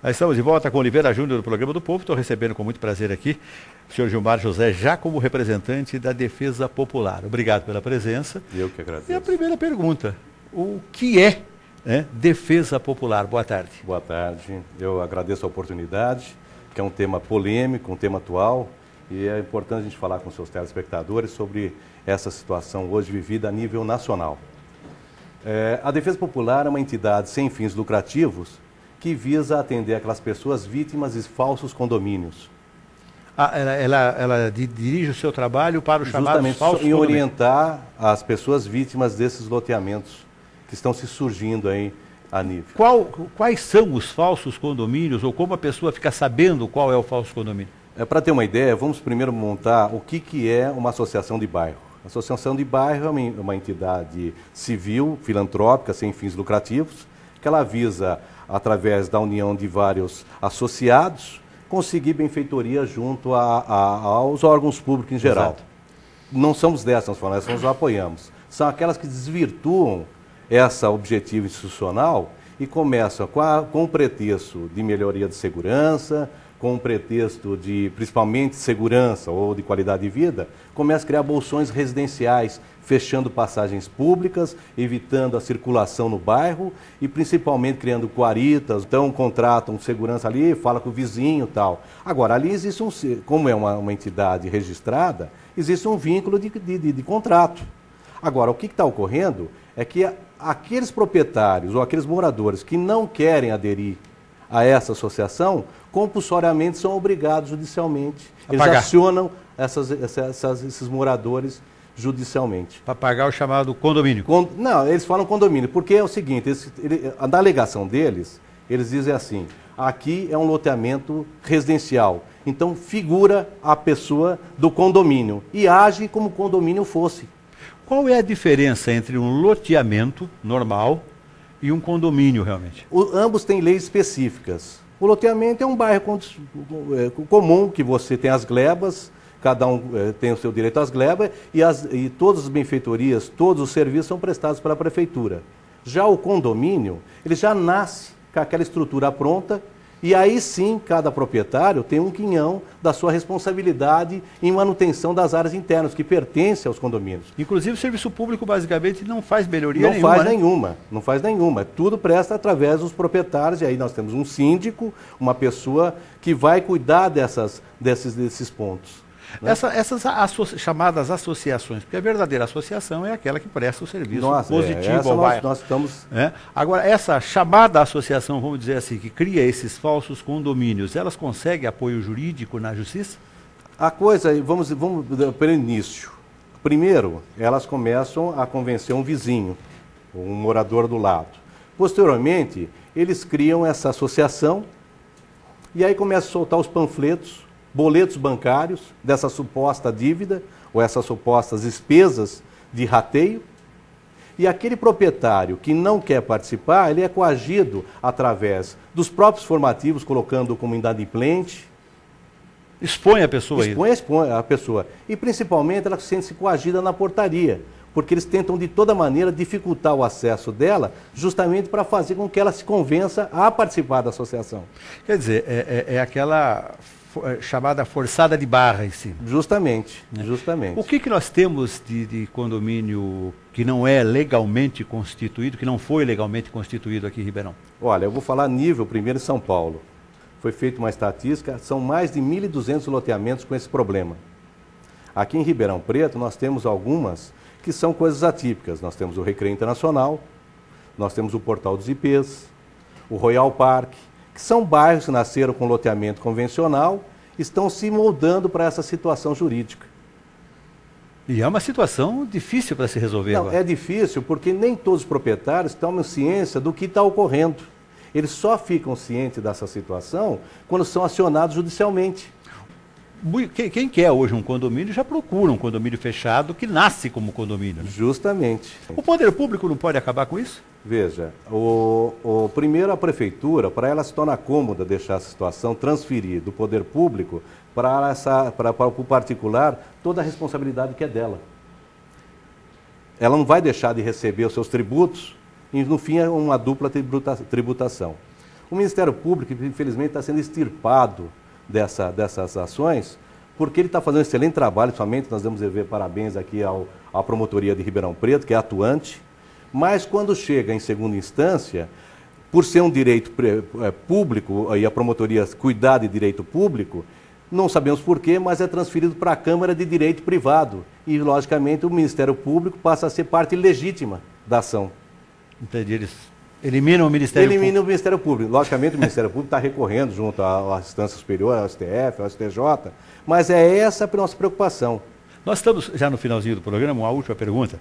Nós estamos de volta com Oliveira Júnior do Programa do Povo. Estou recebendo com muito prazer aqui o senhor Gilmar José, já como representante da Defesa Popular. Obrigado pela presença. Eu que agradeço. E a primeira pergunta, o que é, Defesa Popular? Boa tarde. Boa tarde. Eu agradeço a oportunidade, que é um tema polêmico, um tema atual, e é importante a gente falar com seus telespectadores sobre essa situação hoje vivida a nível nacional. A Defesa Popular é uma entidade sem fins lucrativos que visa atender aquelas pessoas vítimas de falsos condomínios. Ela dirige o seu trabalho para os chamados falsos em condomínios. orientar as pessoas vítimas desses loteamentos que estão se surgindo aí a nível. Quais são os falsos condomínios, ou como a pessoa fica sabendo qual é o falso condomínio? Para ter uma ideia, vamos primeiro montar o que é uma associação de bairro. A associação de bairro é uma entidade civil, filantrópica, sem fins lucrativos, que ela visa, através da união de vários associados, conseguir benfeitoria junto aos órgãos públicos em geral. Exato. Não somos dessas, nós nos apoiamos. São aquelas que desvirtuam esse objetivo institucional e começam com o pretexto de melhoria de segurança, com o pretexto de, principalmente, segurança ou de qualidade de vida, começa a criar bolsões residenciais, fechando passagens públicas, evitando a circulação no bairro e, principalmente, criando guaritas. Então, contratam segurança ali, fala com o vizinho e tal. Agora, ali existe como é uma entidade registrada, existe um vínculo de contrato. Agora, o que está ocorrendo é que aqueles proprietários ou aqueles moradores que não querem aderir a essa associação, compulsoriamente são obrigados judicialmente. Eles acionam esses moradores judicialmente. Para pagar o chamado condomínio. Não, eles falam condomínio, porque é o seguinte, na alegação deles, eles dizem assim, aqui é um loteamento residencial, então figura a pessoa do condomínio e age como o condomínio fosse. Qual é a diferença entre um loteamento normal e um condomínio, realmente? Ambos têm leis específicas. O loteamento é um bairro comum, que você tem as glebas, cada um tem o seu direito às glebas, e todas as benfeitorias, todos os serviços são prestados pela prefeitura. Já o condomínio, ele já nasce com aquela estrutura pronta, e aí sim, cada proprietário tem um quinhão da sua responsabilidade em manutenção das áreas internas, que pertencem aos condomínios. Inclusive o serviço público basicamente não faz melhoria nenhuma. Não faz nenhuma. Tudo presta através dos proprietários, e aí nós temos um síndico, uma pessoa que vai cuidar desses pontos. Né? Essas chamadas associações, porque a verdadeira associação é aquela que presta o serviço positivo ao bairro. Nós estamos... Agora, essa chamada associação, vamos dizer assim, que cria esses falsos condomínios, elas conseguem apoio jurídico na justiça? A coisa, vamos pelo início. Primeiro, elas começam a convencer um vizinho, um morador do lado. Posteriormente, eles criam essa associação e aí começam a soltar os panfletos, boletos bancários dessa suposta dívida ou essas supostas despesas de rateio. E aquele proprietário que não quer participar, ele é coagido através dos próprios formativos, colocando como inadimplente. Expõe a pessoa. Expõe a pessoa. E principalmente ela sente-se coagida na portaria, porque eles tentam de toda maneira dificultar o acesso dela, justamente para fazer com que ela se convença a participar da associação. Quer dizer, é aquela chamada forçada de barra em si. Justamente. O que nós temos de condomínio que não é legalmente constituído, que não foi legalmente constituído aqui em Ribeirão? Olha, eu vou falar nível primeiro em São Paulo. Foi feita uma estatística, são mais de 1.200 loteamentos com esse problema. Aqui em Ribeirão Preto nós temos algumas que são coisas atípicas. Nós temos o Recreio Internacional, nós temos o Portal dos IPs, o Royal Park, que são bairros que nasceram com loteamento convencional, estão se moldando para essa situação jurídica. E é uma situação difícil para se resolver Não, agora. é difícil porque nem todos os proprietários tomam ciência do que está ocorrendo. Eles só ficam cientes dessa situação quando são acionados judicialmente. Quem quer hoje um condomínio já procura um condomínio fechado que nasce como condomínio. Né? Justamente. O poder público não pode acabar com isso? Veja, primeiro a prefeitura, para ela se tornar cômoda deixar essa situação, transferir do poder público para o particular toda a responsabilidade que é dela. Ela não vai deixar de receber os seus tributos e no fim é uma dupla tributação. O Ministério Público, infelizmente, está sendo extirpado dessas ações, porque ele está fazendo um excelente trabalho, somente nós devemos dever parabéns aqui à Promotoria de Ribeirão Preto, que é atuante, mas quando chega em segunda instância, por ser um direito público e a promotoria cuidar de direito público, não sabemos porquê, mas é transferido para a Câmara de Direito Privado. E, logicamente, o Ministério Público passa a ser parte legítima da ação. Entendi. Eles eliminam o Ministério Público. Elimina o Ministério Público. Logicamente, o Ministério Público está recorrendo junto à instância superior, ao STF, ao STJ, mas é essa a nossa preocupação. Nós estamos já no finalzinho do programa, uma última pergunta.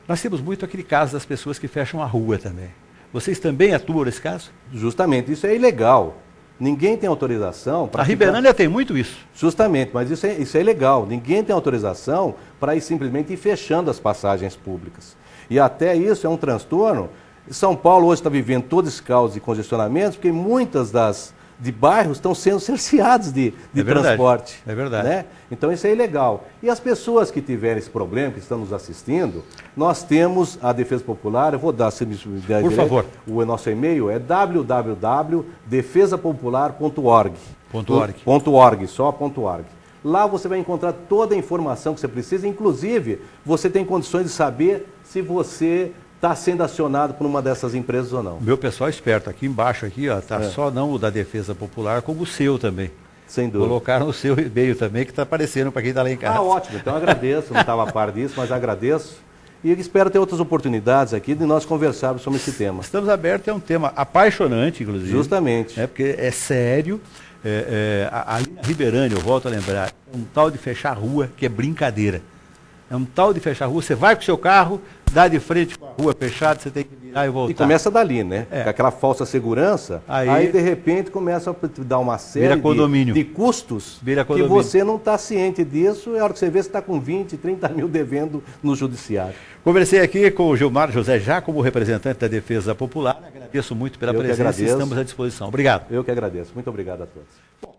Nós temos muito aquele caso das pessoas que fecham a rua também. Vocês também atuam nesse caso? Justamente, isso é ilegal. Ninguém tem autorização para... A Ribeirânia tem muito isso. Justamente, mas isso é ilegal. Ninguém tem autorização para ir simplesmente ir fechando as passagens públicas. E até isso é um transtorno. São Paulo hoje está vivendo todo esse caos de congestionamentos, porque muitas de bairros estão sendo cerceados de transporte. É verdade. Né? Então isso é ilegal. E as pessoas que tiverem esse problema, que estão nos assistindo, nós temos a Defesa Popular, eu vou dar, se me der por direito, favor. O nosso e-mail é www.defesapopular.org. Só.org. Lá você vai encontrar toda a informação que você precisa, inclusive você tem condições de saber se você está sendo acionado por uma dessas empresas ou não. Meu pessoal esperto, aqui embaixo, está só não o da Defesa Popular, como o seu também. Sem dúvida. Colocaram o seu e-mail também, que está aparecendo para quem está lá em casa. Ah, ótimo. Então agradeço, não estava a par disso, mas agradeço. E espero ter outras oportunidades aqui de nós conversarmos sobre esse tema. Estamos abertos, é um tema apaixonante, inclusive. Justamente. Porque é sério. A Ribeirânia, eu volto a lembrar, é um tal de fechar a rua que é brincadeira. É um tal de fechar a rua, você vai com o seu carro, dá de frente com a rua fechada, você tem que virar e voltar. E começa dali, né? Com aquela falsa segurança, aí de repente começa a dar uma série de custos que você não está ciente disso, e a hora que você vê, você está com 20, 30 mil devendo no judiciário. Conversei aqui com o Gilmar José, já como representante da Defesa Popular. Agradeço muito pela presença e estamos à disposição. Obrigado. Eu que agradeço. Muito obrigado a todos.